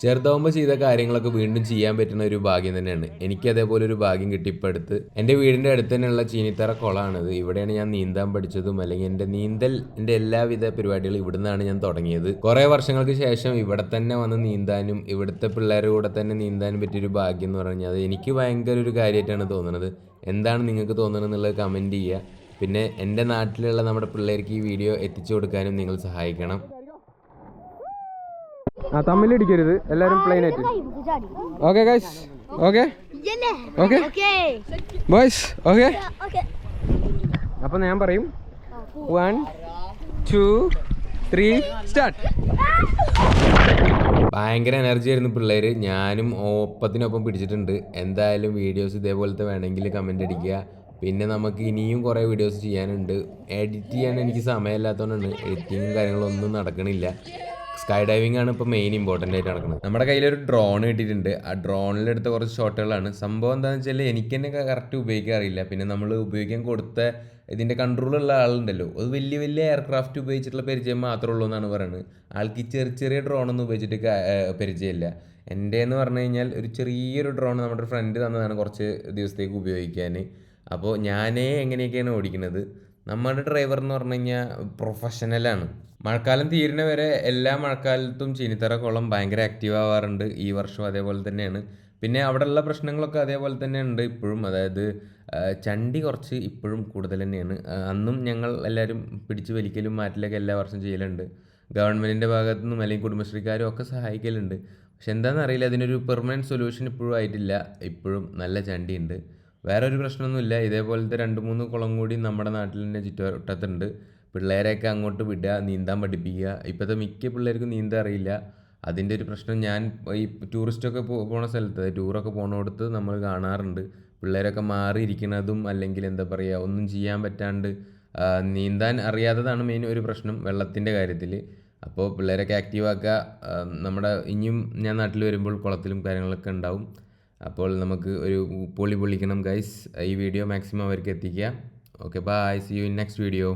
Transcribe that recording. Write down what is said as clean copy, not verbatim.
ചെറുതാവുമ്പോൾ ചെയ്ത കാര്യങ്ങളൊക്കെ വീണ്ടും ചെയ്യാൻ പറ്റുന്ന ഒരു ഭാഗ്യം തന്നെയാണ്. എനിക്ക് അതേപോലെ ഒരു ഭാഗ്യം കിട്ടി ഇപ്പോൾ അടുത്ത്. എൻ്റെ വീടിൻ്റെ അടുത്ത് തന്നെയുള്ള ചീനിത്തറ കുളമാണിത്. ഇവിടെയാണ് ഞാൻ നീന്താൻ പഠിച്ചതും അല്ലെങ്കിൽ എൻ്റെ എല്ലാവിധ പരിപാടികളും ഇവിടെ നിന്നാണ് ഞാൻ തുടങ്ങിയത്. കുറേ വർഷങ്ങൾക്ക് ശേഷം ഇവിടെ തന്നെ വന്ന് നീന്താനും ഇവിടുത്തെ പിള്ളേരുടെ കൂടെ തന്നെ നീന്താനും പറ്റിയൊരു ഭാഗ്യം എന്ന് പറഞ്ഞാൽ അത് എനിക്ക് ഭയങ്കര ഒരു കാര്യമായിട്ടാണ് തോന്നുന്നത്. എന്താണ് നിങ്ങൾക്ക് തോന്നുന്നത് എന്നുള്ളത് കമൻറ്റ് ചെയ്യുക. പിന്നെ എൻ്റെ നാട്ടിലുള്ള നമ്മുടെ പിള്ളേർക്ക് ഈ വീഡിയോ എത്തിച്ചു കൊടുക്കാനും നിങ്ങൾ സഹായിക്കണം. തമ്മിലടിക്കരുത്, എല്ലാരും പ്ലെയിൻ ആയിട്ട്. Okay guys, okay okay boys, okay. അപ്പൊ ഞാൻ പറയും 1 2 3 സ്റ്റാർട്ട്. ഭയങ്കര എനർജി ആയിരുന്നു പിള്ളേര്. ഞാനും ഒപ്പത്തിനൊപ്പം പിടിച്ചിട്ടുണ്ട്. എന്തായാലും വീഡിയോസ് ഇതേപോലത്തെ വേണമെങ്കിൽ കമൻ്റ് അടിക്കുക. പിന്നെ നമുക്ക് ഇനിയും കുറേ വീഡിയോസ് ചെയ്യാനുണ്ട്. എഡിറ്റ് ചെയ്യാൻ എനിക്ക് സമയമില്ലാത്തതുകൊണ്ടാണ് എഡിറ്റിങ്ങും കാര്യങ്ങളൊന്നും നടക്കണില്ല. സ്കൈ ഡൈവിംഗ് ആണ് ഇപ്പോൾ മെയിൻ ഇമ്പോർട്ടൻ്റ് ആയിട്ട് നടക്കുന്നത്. നമ്മുടെ കയ്യിലൊരു ഡ്രോൺ കിട്ടിയിട്ടുണ്ട്. ആ ഡ്രോണിലെടുത്ത കുറച്ച് ഷോട്ടുകളാണ്. സംഭവം എന്താണെന്ന് വെച്ചാൽ എനിക്ക് തന്നെ കറക്റ്റ് ഉപയോഗിക്കാൻ അറിയില്ല. പിന്നെ നമ്മൾ ഉപയോഗിക്കാൻ കൊടുത്ത ഇതിൻ്റെ കൺട്രോളുള്ള ആളുണ്ടല്ലോ, അത് വലിയ വലിയ എയർക്രാഫ്റ്റ് ഉപയോഗിച്ചിട്ടുള്ള പരിചയം മാത്രമേ ഉള്ളൂ എന്നാണ് പറയുന്നത്. ആൾക്ക് ഈ ചെറിയ ചെറിയ ഡ്രോണൊന്നും ഉപയോഗിച്ചിട്ട് പരിചയമില്ല. എൻ്റെ എന്ന് പറഞ്ഞു കഴിഞ്ഞാൽ ഒരു ചെറിയൊരു ഡ്രോൺ നമ്മുടെ ഒരു ഫ്രണ്ട് തന്നതാണ് കുറച്ച് ദിവസത്തേക്ക് ഉപയോഗിക്കാൻ. അപ്പോൾ ഞാനേ എങ്ങനെയൊക്കെയാണ് ഓടിക്കുന്നത്. നമ്മുടെ ഡ്രൈവർ എന്ന് പറഞ്ഞു കഴിഞ്ഞാൽ പ്രൊഫഷണലാണ്. മഴക്കാലം തീരുന്ന വരെ എല്ലാ മഴക്കാലത്തും ചീനിത്തറ കുളം ഭയങ്കര ആക്റ്റീവ് ആവാറുണ്ട്. ഈ വർഷം അതേപോലെ തന്നെയാണ്. പിന്നെ അവിടെയുള്ള പ്രശ്നങ്ങളൊക്കെ അതേപോലെ തന്നെ ഉണ്ട് ഇപ്പോഴും. അതായത് ചണ്ടി കുറച്ച് ഇപ്പോഴും കൂടുതൽ തന്നെയാണ്. അന്നും ഞങ്ങൾ എല്ലാവരും പിടിച്ച് വലിക്കലും മാറ്റലൊക്കെ എല്ലാ വർഷം ചെയ്യലുണ്ട്. ഗവൺമെൻറ്റിൻ്റെ ഭാഗത്തു നിന്നും അല്ലെങ്കിൽ കുടുംബശ്രീക്കാരും ഒക്കെ സഹായിക്കലുണ്ട്. പക്ഷെ എന്താണെന്ന് അറിയില്ല, അതിനൊരു പെർമനൻറ്റ് സൊല്യൂഷൻ ഇപ്പോഴും ആയിട്ടില്ല. ഇപ്പോഴും നല്ല ചണ്ടിയുണ്ട്. വേറെ ഒരു പ്രശ്നമൊന്നുമില്ല. ഇതേപോലത്തെ 2-3 കുളം കൂടി നമ്മുടെ നാട്ടിൽ തന്നെ ചുറ്റുവട്ടത്തുണ്ട്. പിള്ളേരെയൊക്കെ അങ്ങോട്ട് വിടുക, നീന്താൻ പഠിപ്പിക്കുക. ഇപ്പോഴത്തെ മിക്ക പിള്ളേർക്കും നീന്താൻ അറിയില്ല. അതിൻ്റെ ഒരു പ്രശ്നം ഞാൻ ഈ ടൂറിസ്റ്റൊക്കെ പോണ സ്ഥലത്ത്, ടൂറൊക്കെ പോണോടത്ത് നമ്മൾ കാണാറുണ്ട്. പിള്ളേരൊക്കെ മാറിയിരിക്കുന്നതും അല്ലെങ്കിൽ എന്താ പറയുക, ഒന്നും ചെയ്യാൻ പറ്റാണ്ട് നീന്താൻ അറിയാത്തതാണ് മെയിൻ ഒരു പ്രശ്നം വെള്ളത്തിൻ്റെ കാര്യത്തിൽ. അപ്പോൾ പിള്ളേരൊക്കെ ആക്റ്റീവാക്കുക. നമ്മുടെ ഇനിയും ഞാൻ നാട്ടിൽ വരുമ്പോൾ കുളത്തിലും കാര്യങ്ങളൊക്കെ ഉണ്ടാവും. അപ്പോൾ നമുക്ക് ഒരു പൊളിക്കണം ഗൈസ്. ഈ വീഡിയോ മാക്സിമം അവർക്ക് എത്തിക്കുക. Okay, bye, see you in next video.